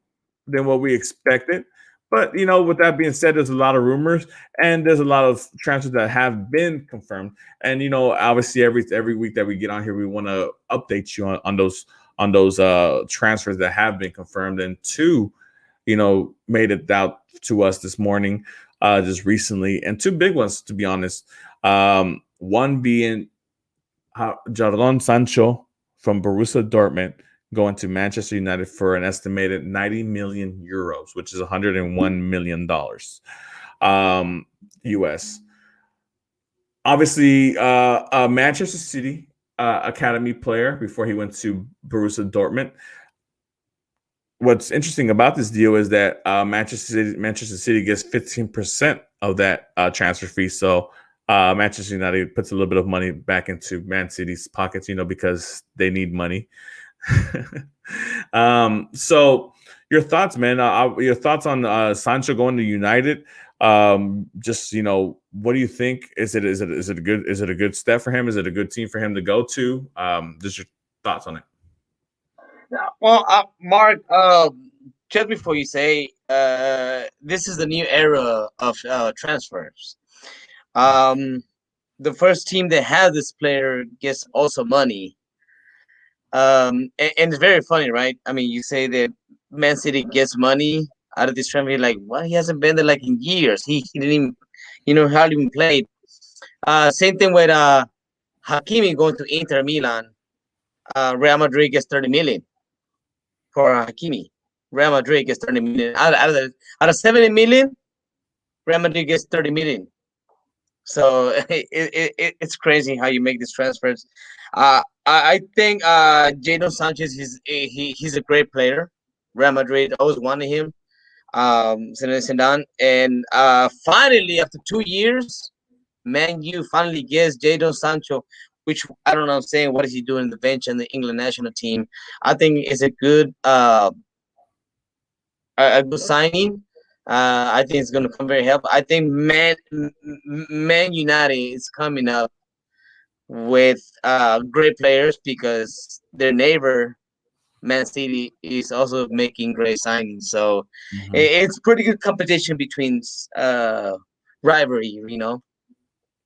than what we expected. But, with that being said, there's a lot of rumors and there's a lot of transfers that have been confirmed. And, obviously every week that we get on here, we want to update you on those transfers that have been confirmed. And two, made it out to us this morning, just recently. And two big ones, to be honest. One being Jadon Sancho from Borussia Dortmund going to Manchester United for an estimated 90 million euros, which is $101 million US. Obviously, a Manchester City academy player before he went to Borussia Dortmund. What's interesting about this deal is that Manchester City gets 15% of that transfer fee. So Manchester United puts a little bit of money back into Man City's pockets, because they need money. So your thoughts, man? Your thoughts on Sancho going to United? Just what do you think? Is it a good step for him? Is it a good team for him to go to? Just your thoughts on it. Well, Mark, just before you say, this is the new era of transfers. The first team that has this player gets also money. And it's very funny, right? I mean, you say that Man City gets money out of this transfer. Like, what? He hasn't been there like in years. He didn't even, hardly even played. Same thing with Hakimi going to Inter Milan. Real Madrid gets 30 million for Hakimi. Real Madrid gets 30 million out of 70 million. Real Madrid gets 30 million. So it's crazy how you make these transfers. I think Jadon Sanchez he's a great player. Real Madrid always wanted him. Zidane, and finally after 2 years, Man U finally gets Jadon Sancho, which I don't know. I'm saying, what is he doing on the bench in the England national team? I think it's a good signing. I think it's going to come very helpful. I think Man United is coming up with great players because their neighbor Man City is also making great signings. So it's pretty good competition between rivalry,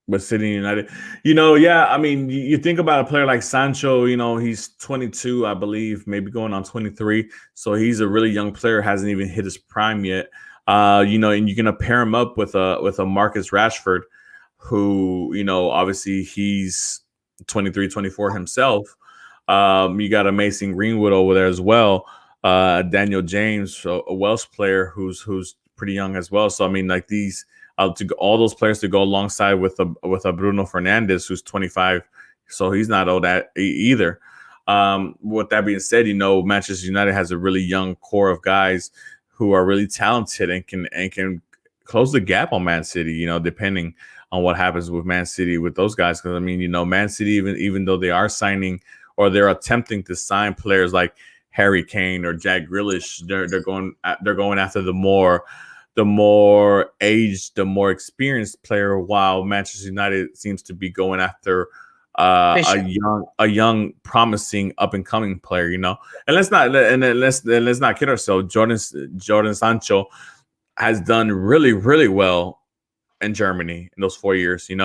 With City United, yeah. I mean, you think about a player like Sancho. He's 22, I believe, maybe going on 23. So he's a really young player, hasn't even hit his prime yet. And you're gonna pair him up with a Marcus Rashford, who obviously he's 23, 24 himself. You got a Mason Greenwood over there as well. Daniel James, a Welsh player who's pretty young as well. So I mean, like these all those players to go alongside with a Bruno Fernandes, who's 25, so he's not old either. With that being said, Manchester United has a really young core of guys who are really talented and can close the gap on Man City, depending on what happens with Man City with those guys. Because Man City, even though they are signing or they're attempting to sign players like Harry Kane or Jack Grealish, they're going after the more aged, the more experienced player, while Manchester United seems to be going after a young, promising, up and coming player. And let's not kid ourselves. Jordan Sancho has done really, really well in Germany in those 4 years. He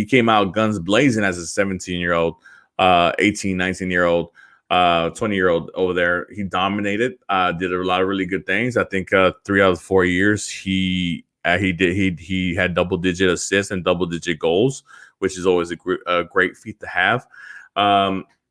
came out guns blazing as a 17-year-old, 18, 19-year-old, 20-year-old over there. He dominated, did a lot of really good things. I think 3 out of 4 years he had double-digit assists and double-digit goals, which is always a great feat to have.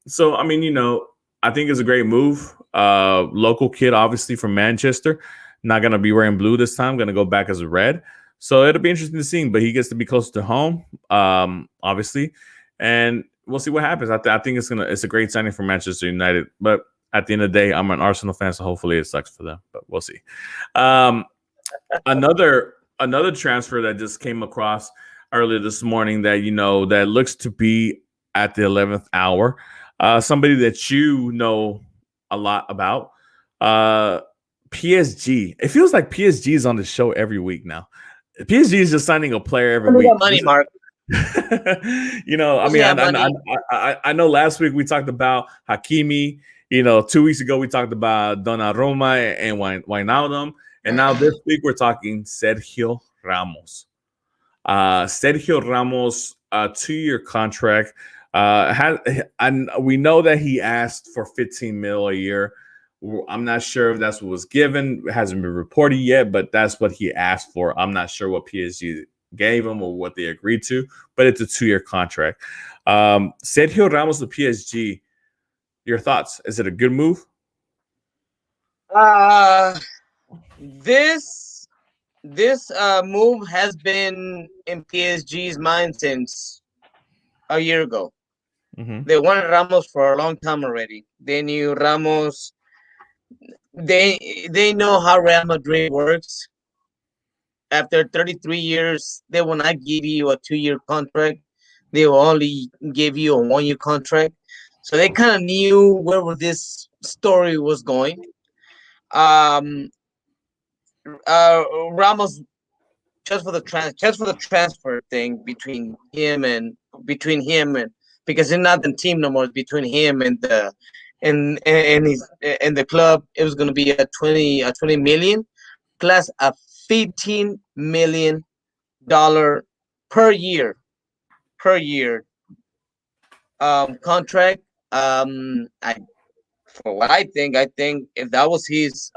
So I think it's a great move. Local kid, obviously from Manchester, not gonna be wearing blue this time. Gonna go back as a red. So it'll be interesting to see. But he gets to be close to home, obviously, and we'll see what happens. I think it's a great signing for Manchester United. But at the end of the day, I'm an Arsenal fan, so hopefully it sucks for them. But we'll see. Another transfer that just came across earlier this morning that that looks to be at the 11th hour. Somebody that a lot about. PSG. It feels like PSG is on the show every week now. PSG is just signing a player every week. Money, Mark. I know last week we talked about Hakimi. 2 weeks ago we talked about Donnarumma and Wijnaldum, and now this week we're talking Sergio Ramos. Sergio Ramos, 2-year contract. And we know that he asked for 15 mil a year. I'm not sure if that's what was given. It hasn't been reported yet, but that's what he asked for. I'm not sure what PSG gave him or what they agreed to, but it's a 2-year contract. Sergio Ramos to PSG, your thoughts? Is it a good move? This move has been in PSG's mind since a year ago. Mm-hmm. They wanted Ramos for a long time already. They knew Ramos. They know how Real Madrid works. After 33 years, they will not give you a 2-year contract. They will only give you a 1-year contract. So they kind of knew where this story was going. Ramos, just for the transfer thing between him and because it's not the team no more. It's between him and the the club. It was going to be a 20 million plus a $15 million per year contract. For what I think if that was his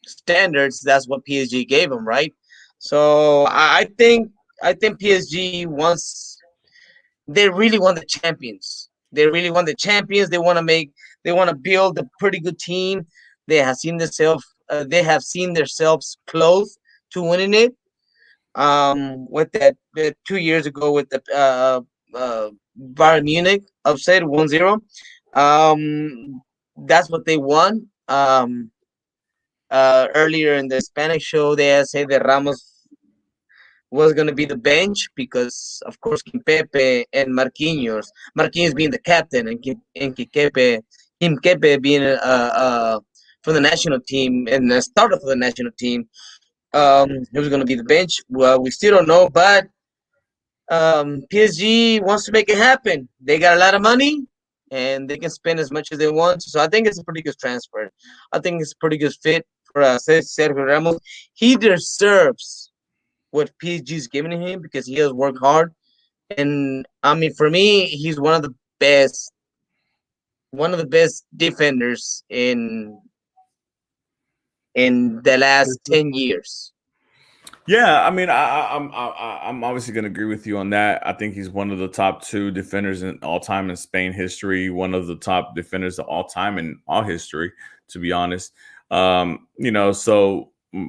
standards, that's what PSG gave him, right? So I think PSG wants. They really want the champions. They really want the champions. They want to build a pretty good team. They have seen themselves. They have seen themselves close to winning it. With that 2 years ago with the Bayern Munich upset 1-0. That's what they won. Earlier in the Spanish show, they said that Ramos was going to be the bench because, of course, Kimpembe and Marquinhos being the captain and Kimpembe being from the national team and the starter for the national team. He was going to be the bench. Well, we still don't know, but PSG wants to make it happen. They got a lot of money, and they can spend as much as they want. So I think it's a pretty good transfer. I think it's a pretty good fit for Sergio Ramos. He deserves what PSG is giving him because he has worked hard. And I mean, for me, he's one of the best defenders in the last 10 years. Yeah, I mean, I'm obviously going to agree with you on that. I think he's one of the top 2 defenders in all time in Spain history. One of the top defenders of all time in all history, to be honest. So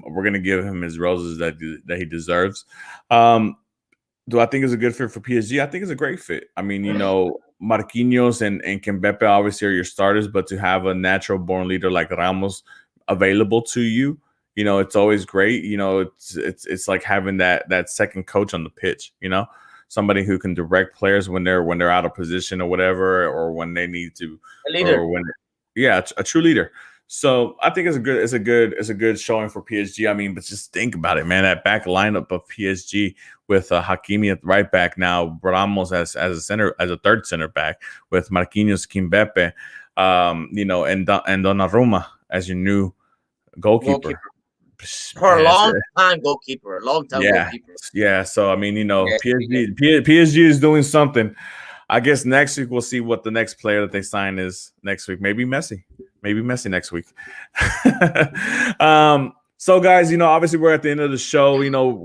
we're gonna give him his roses that he deserves. Do I think it's a good fit for PSG? I think it's a great fit. I mean, Marquinhos and Kimpembe obviously are your starters, but to have a natural born leader like Ramos available to you, it's always great. It's like having that second coach on the pitch. Somebody who can direct players when they're out of position or whatever, or when they need to, A leader. or when, yeah, a true leader. So I think it's a good showing for PSG. I mean, but just think about it, man. That back lineup of PSG with Hakimi at right back now, Ramos as a third center back with Marquinhos, Kimpembe, and Donnarumma as your new goalkeeper. For a long time goalkeeper. Yeah. So I mean, Yeah. PSG is doing something. I guess next week we'll see what the next player that they sign is next week. Maybe Messi next week. So guys, obviously we're at the end of the show.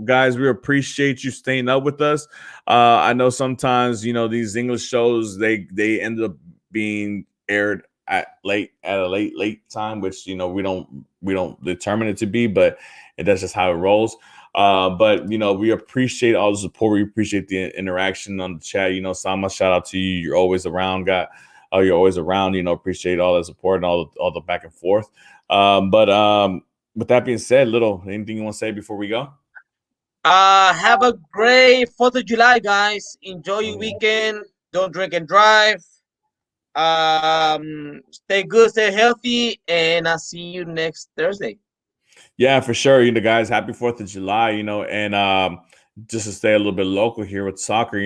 Guys, we appreciate you staying up with us. I know sometimes, these English shows, they end up being aired at a late time, which we don't determine it to be, but that's just how it rolls. But we appreciate all the support. We appreciate the interaction on the chat. Sama, shout out to you. You're always around, you're always around. Appreciate all the support and all the back and forth. But with that being said, anything you want to say before we go? Have a great 4th of July, guys. Enjoy your weekend. Don't drink and drive. Stay good, stay healthy, and I'll see you next Thursday. Yeah, for sure. Guys, happy 4th of July, and just to stay a little bit local here with soccer,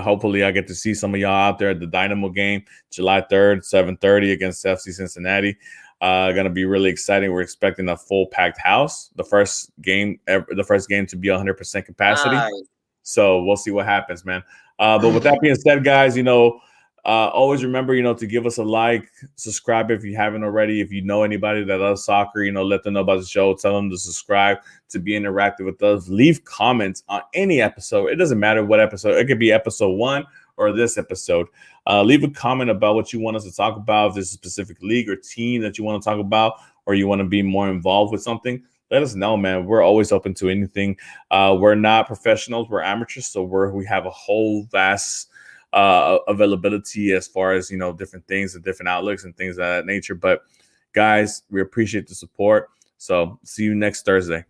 hopefully I get to see some of y'all out there at the Dynamo game, July 3rd, 7:30 against FC Cincinnati. Going to be really exciting. We're expecting a full packed house. The first game to be 100% capacity. Nice. So we'll see what happens, man. But with that being said, guys, always remember, to give us a like, subscribe if you haven't already. If you know anybody that loves soccer, let them know about the show. Tell them to subscribe, to be interactive with us. Leave comments on any episode. It doesn't matter what episode. It could be episode 1 or this episode. Leave a comment about what you want us to talk about. If there's a specific league or team that you want to talk about, or you want to be more involved with something, let us know, man. We're always open to anything. We're not professionals. We're amateurs. So we have a whole vast availability as far as different things and different outlooks and things of that nature. But guys, we appreciate the support. So see you next Thursday.